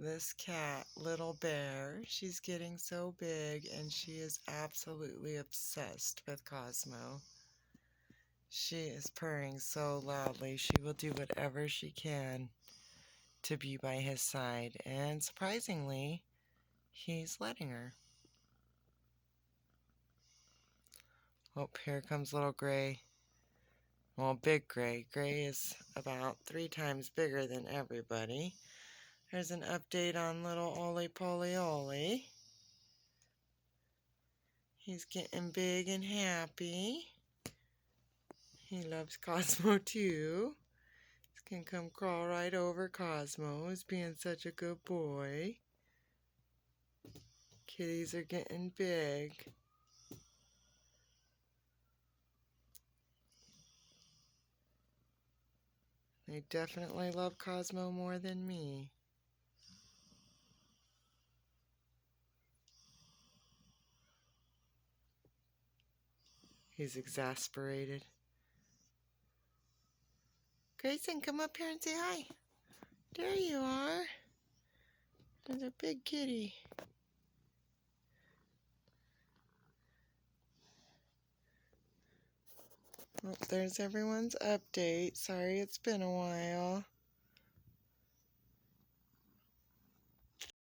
This cat, Little Bear, she's getting so big and she is absolutely obsessed with Cosmo. She is purring so loudly. She will do whatever she can to be by his side, and surprisingly, he's letting her. Oh, here comes little Gray. Well, big Gray. Gray is about 3 times bigger than everybody. There's an update on little Oli Poly Oli. He's getting big and happy. He loves Cosmo too. He can come crawl right over Cosmo. He's being such a good boy. Kitties are getting big. They definitely love Cosmo more than me. He's exasperated. Grayson, come up here and say hi. There you are. There's a big kitty. Well, there's everyone's update. Sorry it's been a while.